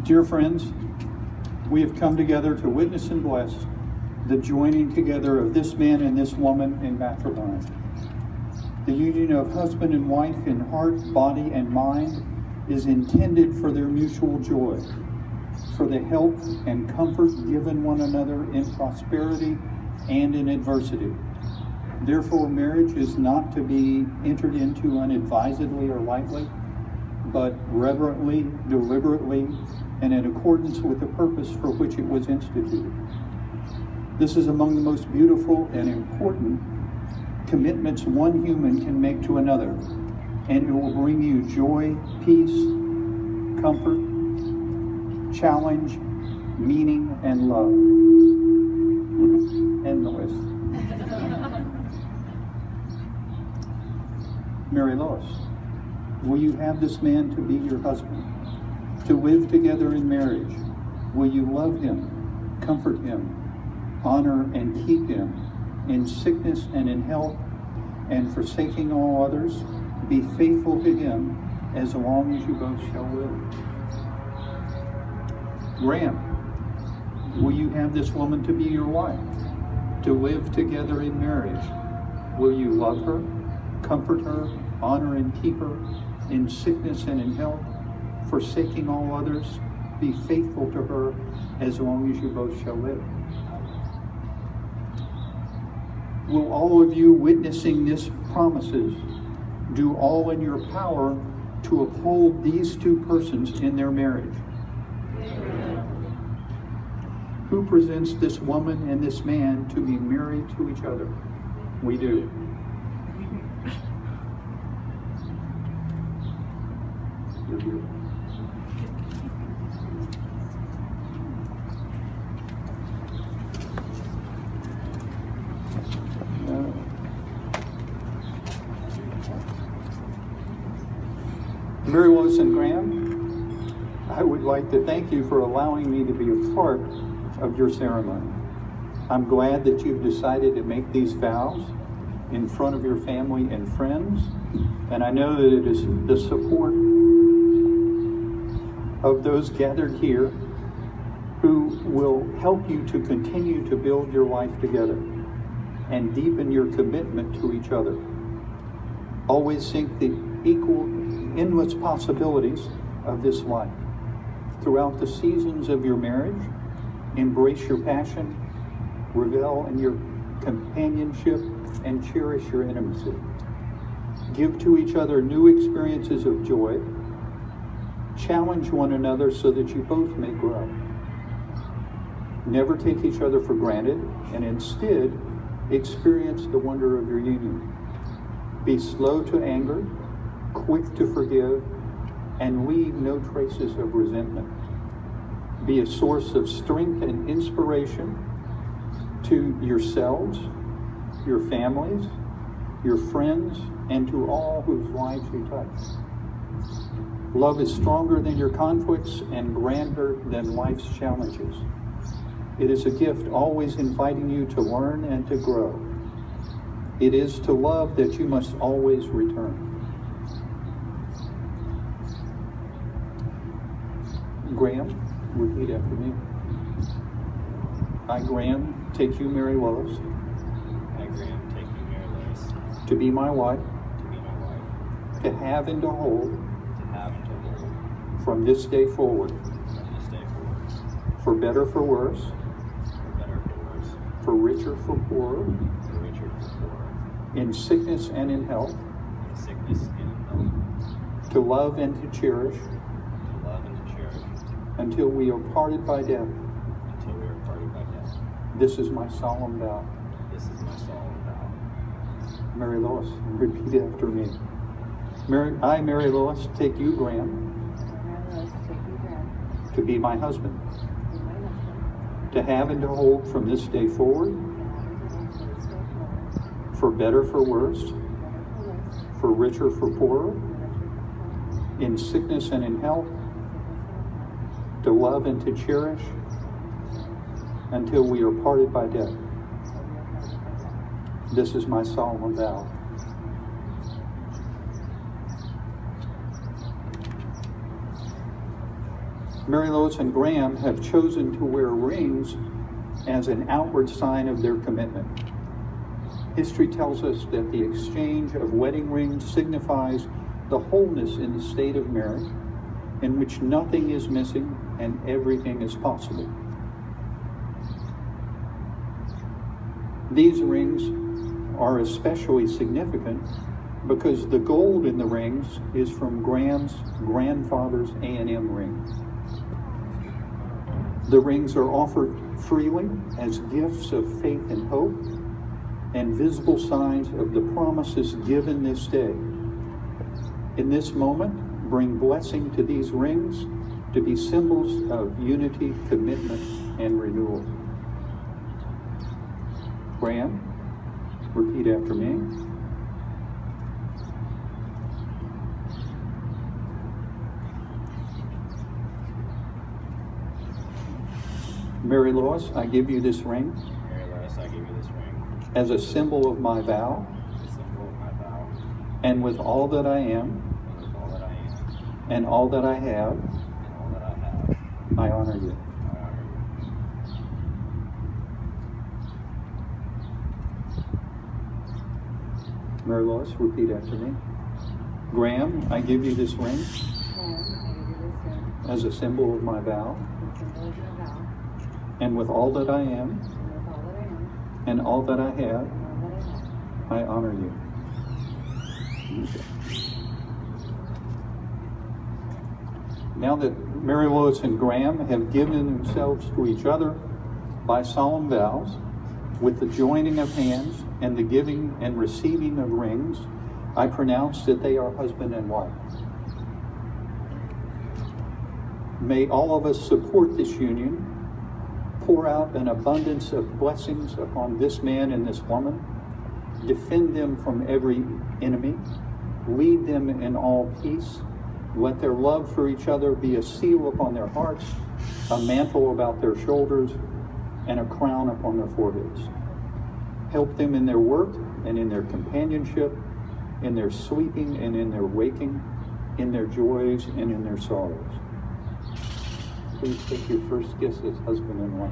Dear friends, we have come together to witness and bless the joining together of this man and this woman in matrimony. The union of husband and wife in heart, body, and mind is intended for their mutual joy, for the help and comfort given one another in prosperity and in adversity. Therefore, marriage is not to be entered into unadvisedly or lightly, but reverently, deliberately, and in accordance with the purpose for which it was instituted. This is among the most beautiful and important commitments one human can make to another, and it will bring you joy, peace, comfort, challenge, meaning, and love. And Lois. Mary Lois, will you have this man to be your husband, to live together in marriage? Will you love him, comfort him, honor and keep him in sickness and in health, and forsaking all others, be faithful to him as long as you both shall live? Graham, will you have this woman to be your wife, to live together in marriage? Will you love her, comfort her, honor and keep her in sickness and in health, forsaking all others, be faithful to her as long as you both shall live? Will all of you witnessing these promises do all in your power to uphold these two persons in their marriage? Amen. Who presents this woman and this man to be married to each other? We do. You're here. Mary Lois and Graham, I would like to thank you for allowing me to be a part of your ceremony. I'm glad that you've decided to make these vows in front of your family and friends, and I know that it is the support of those gathered here who will help you to continue to build your life together and deepen your commitment to each other. Always think the endless possibilities of this life. Throughout the seasons of your marriage, embrace your passion, revel in your companionship, and cherish your intimacy. Give to each other new experiences of joy. Challenge one another so that you both may grow. Never take each other for granted, and instead experience the wonder of your union. Be slow to anger, quick to forgive, and leave no traces of resentment. Be a source of strength and inspiration to yourselves, your families, your friends, and to all whose lives you touch. Love is stronger than your conflicts and grander than life's challenges. It is a gift always inviting you to learn and to grow. It is to love that you must always return. Graham, repeat after me. I, Graham, take you, Mary Lois. I, Graham, take you, Mary Lois. To be my wife. To be my wife. To have and to hold. To have and to hold. From this day forward. From this day forward. For better, for worse. For better, for worse. For richer, for poorer. For richer, for poorer. In sickness and in health. In sickness and in health. To love and to cherish. To love and to cherish. Until we are parted by death. Until we are parted by death. This is my solemn vow. This is my solemn vow. Mary Lois, repeat after me. I, Mary Lois, take you, Graham. To be my husband. To have and to hold from this day forward. For better, for worse. For richer, for poorer. In sickness and in health. To love and to cherish until we are parted by death. This is my solemn vow. Mary Lois and Graham have chosen to wear rings as an outward sign of their commitment. History tells us that the exchange of wedding rings signifies the wholeness in the state of marriage, in which nothing is missing and everything is possible. These rings are especially significant because the gold in the rings is from Graham's grandfather's A&M ring. The rings are offered freely as gifts of faith and hope and visible signs of the promises given this day. In this moment, bring blessing to these rings to be symbols of unity, commitment, and renewal. Graham, repeat after me. Mary Lois, I give you this ring Mary Lois, I give you this ring as a symbol of my vow, as a symbol of my vow, and with all that I am and with all that I am, and all that I have, and all that I have, I honor you. I honor you. Mary Lois, repeat after me. Graham, I give you this ring as a symbol of my vow, and with all that I am and all that I have, I honor you. Okay. Now that Mary Lois and Graham have given themselves to each other by solemn vows, with the joining of hands and the giving and receiving of rings, I pronounce that they are husband and wife. May all of us support this union, pour out an abundance of blessings upon this man and this woman, defend them from every enemy, lead them in all peace, let their love for each other be a seal upon their hearts, a mantle about their shoulders, and a crown upon their foreheads. Help them in their work and in their companionship, in their sleeping and in their waking, in their joys and in their sorrows. Please take your first kiss as husband and wife.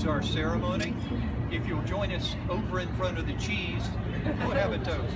Our ceremony. If you'll join us over in front of the cheese, we'll have a toast.